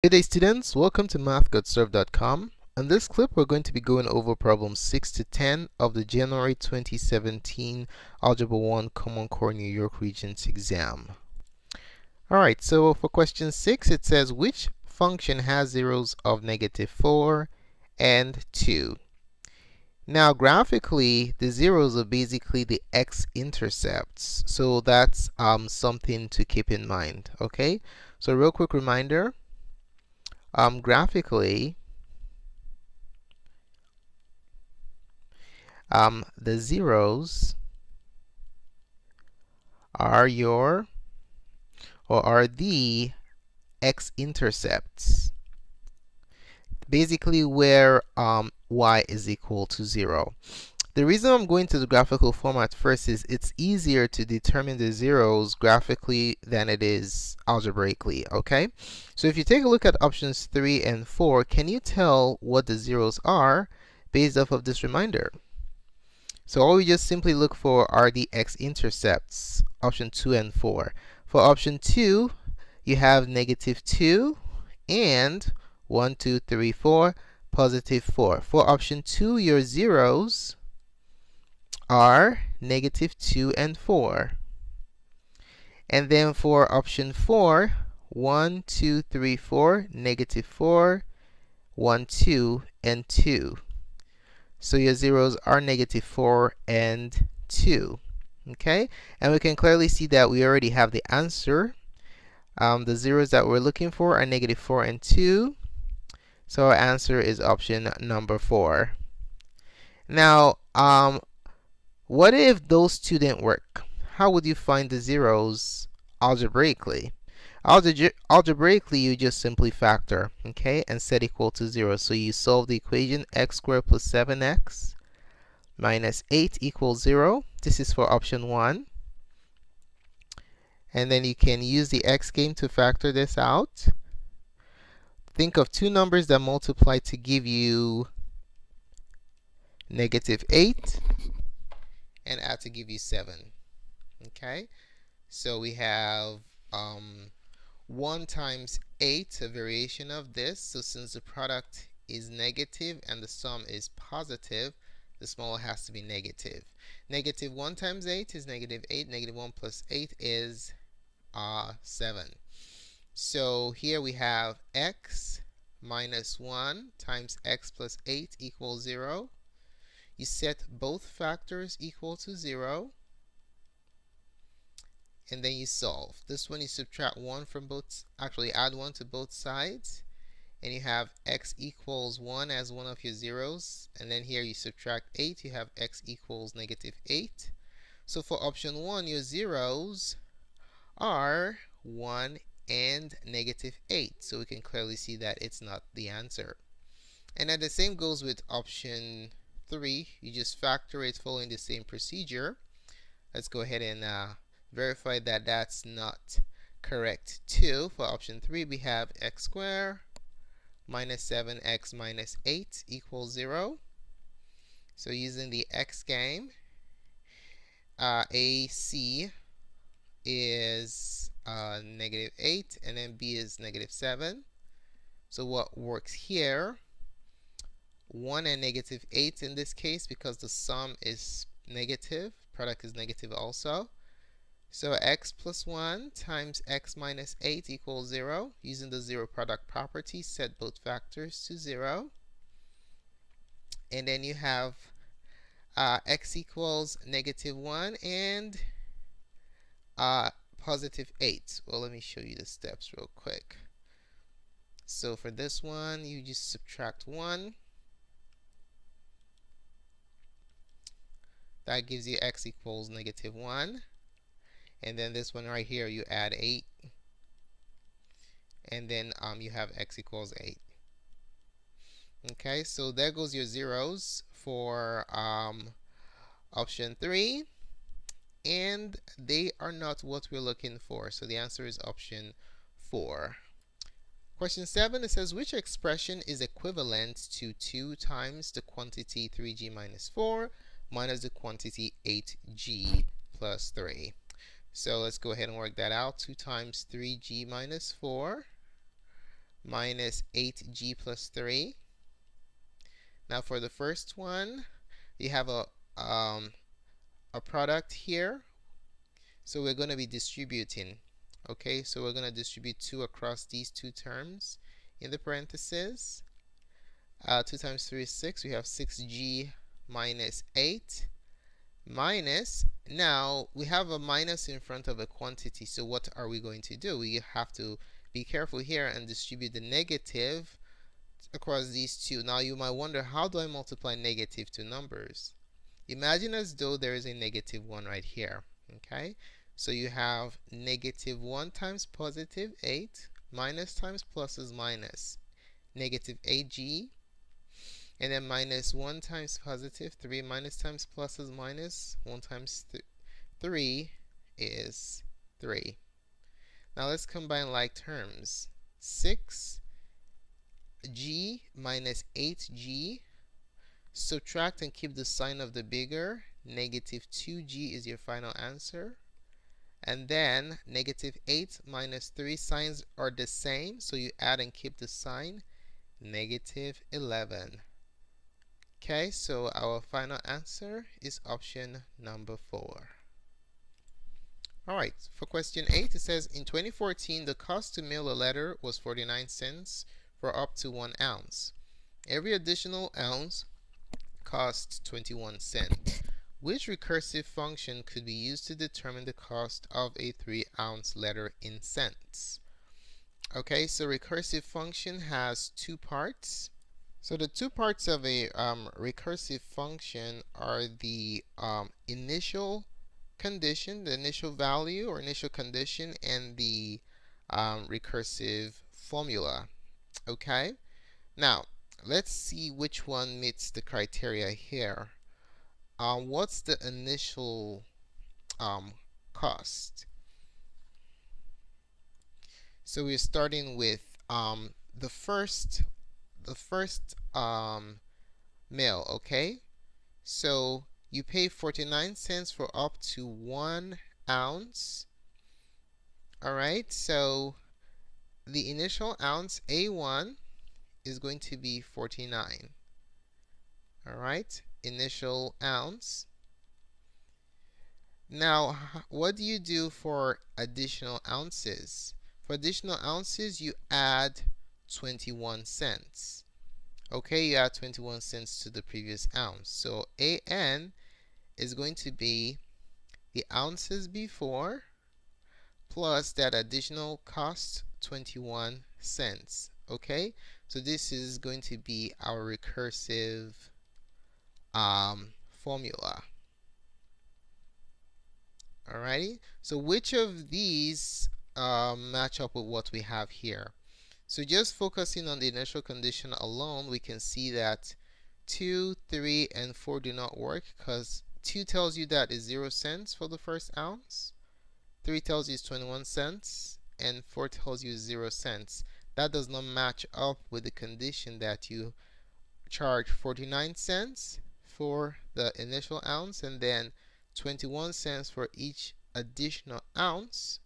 Good day, students. Welcome to mathgotserved.com. In this clip, we're going to be going over problems 6 to 10 of the January 2017 Algebra 1 Common Core New York Regents exam. Alright, so for question 6, it says which function has zeros of -4 and 2? Now, graphically, the zeros are basically the x-intercepts, so that's something to keep in mind. Okay, so real quick reminder. Graphically, the zeros are the x-intercepts, basically where y is equal to 0. The reason I'm going to the graphical format first is it's easier to determine the zeros graphically than it is algebraically, okay? So if you take a look at options 3 and 4, can you tell what the zeros are based off of this reminder? So all we just simply look for are the x-intercepts, option 2 and 4. For option 2, you have -2 and 1, 2, 3, 4, +4. For option 2, your zeros are -2 and 4. And then for option 4, 1, 2, 3, 4, -4, 1, 2, and 2. So your zeros are -4 and 2. Okay? And we can clearly see that we already have the answer. The zeros that we're looking for are -4 and 2. So our answer is option number 4. Now, what if those two didn't work? How would you find the zeros algebraically? Algebraically, you just simply factor, okay, and set equal to 0. So you solve the equation x squared plus 7x minus 8 equals 0. This is for option 1. And then you can use the x game to factor this out. Think of two numbers that multiply to give you -8 and add to give you 7. Okay, so we have 1 times 8, a variation of this. So since the product is negative and the sum is positive, the smaller has to be negative. -1 times 8 is -8. -1 plus 8 is 7. So here we have x minus 1 times x plus 8 equals 0. You set both factors equal to 0. And then you solve. This one you subtract 1 from both, actually add 1 to both sides, and you have x equals 1 as one of your zeros. And then here you subtract 8, you have x equals -8. So for option 1, your zeros are 1 and -8. So we can clearly see that it's not the answer. And then the same goes with option 3. You just factor it following the same procedure. Let's go ahead and verify that that's not correct too. For option 3, we have x squared minus 7x minus 8 equals 0. So using the x game, AC is -8 and then B is -7. So what works here? 1 and -8 in this case, because the sum is negative, product is negative also. So x plus 1 times x minus 8 equals 0. Using the zero product property, set both factors to 0. And then you have x equals -1 and +8. Well, let me show you the steps real quick. So for this one, you just subtract 1. That gives you x equals -1. And then this one right here, you add 8. And then you have x equals 8. Okay, so there goes your zeros for option 3. And they are not what we're looking for. So the answer is option 4. Question 7, it says which expression is equivalent to 2 times the quantity 3g minus 4 minus the quantity 8g plus 3. So let's go ahead and work that out. 2 times 3g minus 4 minus 8g plus 3. Now for the first one, you have a product here. So we're going to be distributing. Okay, so we're going to distribute 2 across these two terms in the parentheses. 2 times 3 is 6. We have 6g minus 8 minus, now we have a minus in front of a quantity, so what are we going to do? We have to be careful here and distribute the negative across these two. Now you might wonder, how do I multiply negative to numbers? Imagine as though there is a negative 1 right here. Okay, so you have negative 1 times positive 8 minus times plus is minus negative 8g, and then minus 1 times positive 3 minus times plus is minus 1 times 3 is 3. Now let's combine like terms. 6g minus 8g, subtract and keep the sign of the bigger, negative 2g is your final answer. And then negative 8 minus 3, signs are the same, so you add and keep the sign, negative 11. Okay, so our final answer is option number 4. Alright, for question 8, it says, in 2014, the cost to mail a letter was 49 cents for up to 1 ounce. Every additional ounce costs 21 cents. Which recursive function could be used to determine the cost of a 3-ounce letter in cents? Okay, so recursive function has 2 parts. So the 2 parts of a recursive function are the initial condition, the initial value or initial condition, and the recursive formula. Okay, now let's see which one meets the criteria here. What's the initial cost? So we're starting with the first mail. Okay, so you pay 49 cents for up to 1 ounce. Alright, so the initial ounce A1 is going to be 49. Alright, initial ounce. Now what do you do for additional ounces? For additional ounces, you add 21 cents. Okay, you add 21 cents to the previous ounce. So AN is going to be the ounces before plus that additional cost, 21 cents. Okay, so this is going to be our recursive formula. Alrighty, so which of these match up with what we have here? So just focusing on the initial condition alone, we can see that 2, 3, and 4 do not work, because 2 tells you that is 0 cents for the first ounce, 3 tells you it's 21 cents, and 4 tells you 0 cents. That does not match up with the condition that you charge 49 cents for the initial ounce and then 21 cents for each additional ounce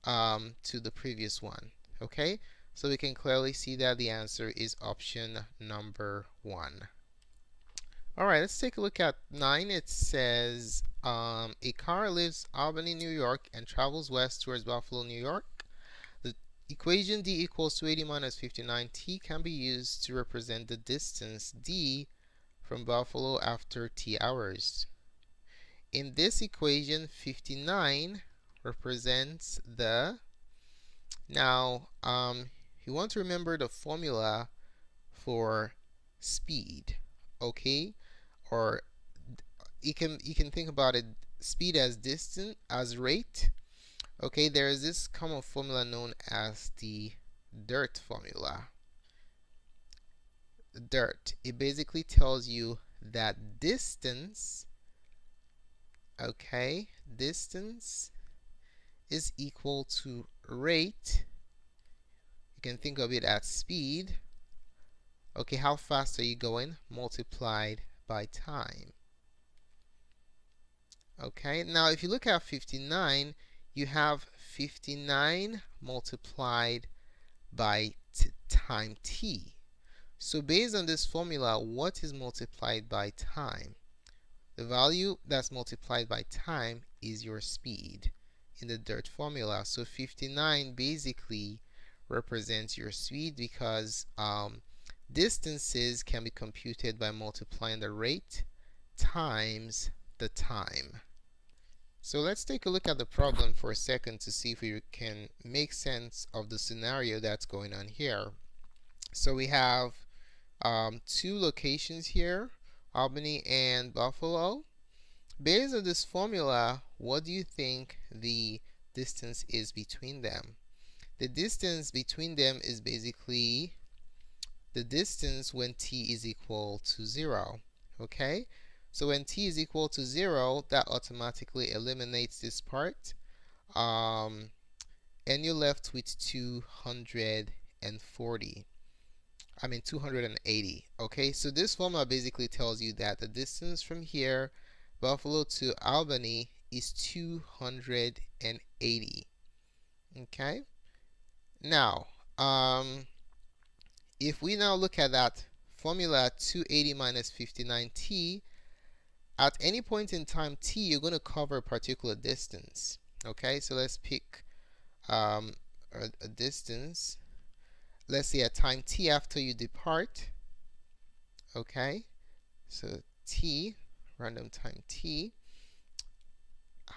to the previous one. Okay, so we can clearly see that the answer is option number 1. Alright, let's take a look at 9. It says a car leaves Albany, New York and travels west towards Buffalo, New York. The equation d equals 280 minus 59t can be used to represent the distance d from Buffalo after t hours. In this equation, 59 represents the, now you want to remember the formula for speed, okay? Or you can think about it, speed as distance, as rate. Okay, there is this common formula known as the dirt formula. Dirt, it basically tells you that distance, okay, distance is equal to rate. You can think of it as speed. Okay, how fast are you going? Multiplied by time. Okay, now if you look at 59, you have 59 multiplied by time t. So based on this formula, what is multiplied by time? The value that's multiplied by time is your speed in the dirt formula. So 59 basically represents your speed because distances can be computed by multiplying the rate times the time. So let's take a look at the problem for a second to see if we can make sense of the scenario that's going on here. So we have two locations here, Albany and Buffalo. Based on this formula, what do you think the distance is between them? The distance between them is basically the distance when t is equal to 0. Okay? So when t is equal to 0, that automatically eliminates this part. And you're left with 240. 280. Okay, so this formula basically tells you that the distance from here, Buffalo to Albany, is 280. Okay, now if we now look at that formula, 280 minus 59t, at any point in time t, you're going to cover a particular distance. Okay, so let's pick a distance. Let's say at time t after you depart. Okay, so t, random time t.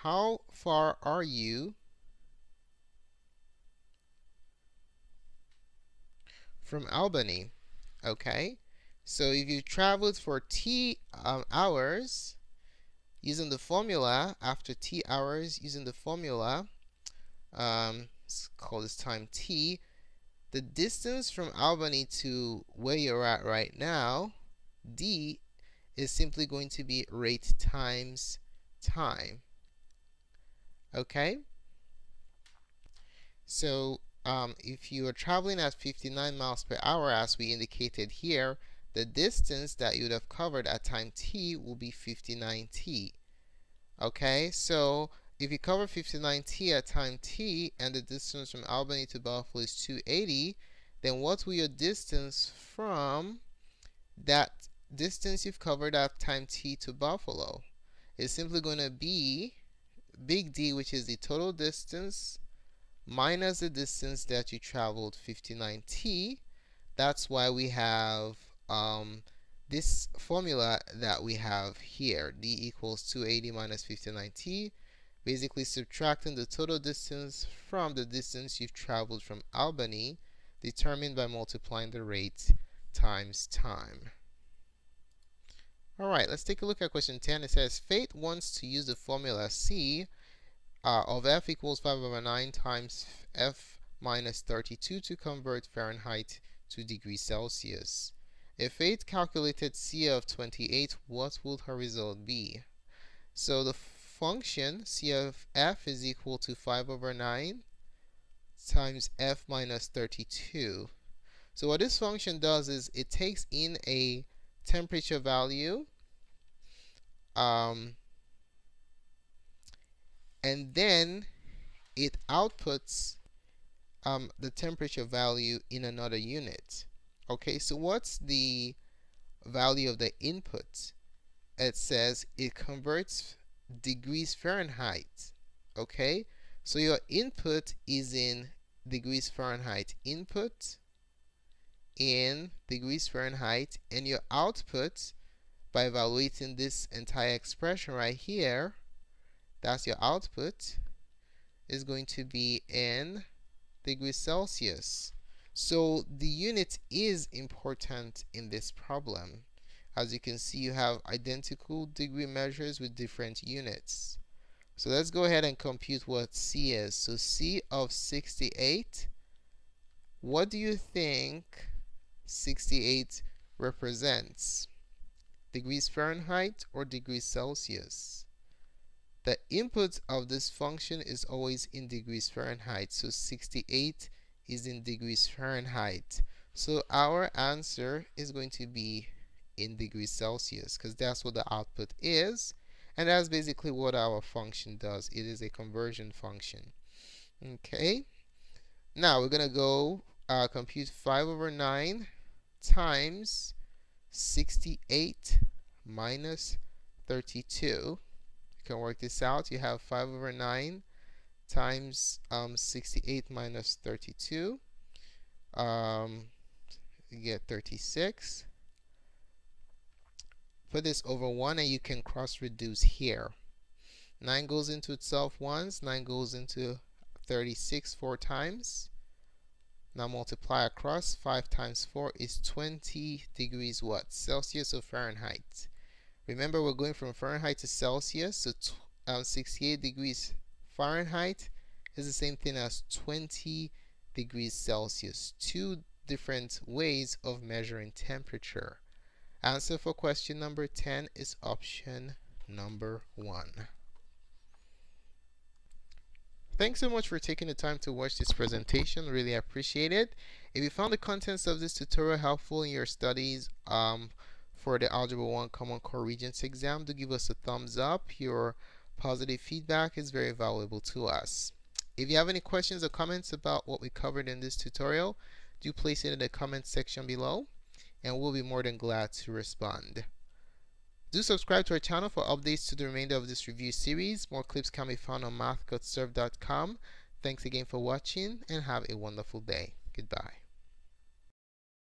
How far are you from Albany? Okay, so if you traveled for t hours using the formula, after t hours using the formula, let's call this time t, the distance from Albany to where you're at right now, d, is simply going to be rate times time. Okay? So if you are traveling at 59 miles per hour, as we indicated here, the distance that you would have covered at time t will be 59t. Okay? So if you cover 59t at time t and the distance from Albany to Buffalo is 280, then what will your distance from that distance you've covered at time t to Buffalo? It's simply going to be big D, which is the total distance, minus the distance that you traveled, 59t. That's why we have this formula that we have here, d equals 280 minus 59t, basically subtracting the total distance from the distance you've traveled from Albany, determined by multiplying the rate times time. Alright, let's take a look at question 10. It says, Fate wants to use the formula C of f equals 5/9 times f minus 32 to convert Fahrenheit to degrees Celsius. If Fate calculated C of 28, what would her result be? So the function C of f is equal to 5/9 times f minus 32. So what this function does is it takes in a temperature value and then it outputs the temperature value in another unit. Okay, so what's the value of the input? It says it converts degrees Fahrenheit. Okay, so your input is in degrees Fahrenheit, input in degrees Fahrenheit, and your output, by evaluating this entire expression right here, that's your output, is going to be in degrees Celsius. So the unit is important in this problem. As you can see, you have identical degree measures with different units. So let's go ahead and compute what C is. So C of 68, what do you think 68 represents? Degrees Fahrenheit or degrees Celsius? The input of this function is always in degrees Fahrenheit, so 68 is in degrees Fahrenheit. So our answer is going to be in degrees Celsius because that's what the output is, and that's basically what our function does. It is a conversion function. Okay, now we're going to go compute 5 over 9 times 68 minus 32. You can work this out. You have 5 over 9 times 68 minus 32. You get 36. Put this over 1 and you can cross reduce here. 9 goes into itself once. 9 goes into 36 4 times. Now multiply across. 5 times 4 is 20 degrees what? Celsius or Fahrenheit? Remember, we're going from Fahrenheit to Celsius, so 68 degrees Fahrenheit is the same thing as 20 degrees Celsius. Two different ways of measuring temperature. Answer for question number 10 is option number 1. Thanks so much for taking the time to watch this presentation. Really appreciate it. If you found the contents of this tutorial helpful in your studies for the Algebra 1 Common Core Regents exam, do give us a thumbs up. Your positive feedback is very valuable to us. If you have any questions or comments about what we covered in this tutorial, do place it in the comment section below, and we'll be more than glad to respond. Do subscribe to our channel for updates to the remainder of this review series. More clips can be found on math.serve.com. Thanks again for watching and have a wonderful day. Goodbye.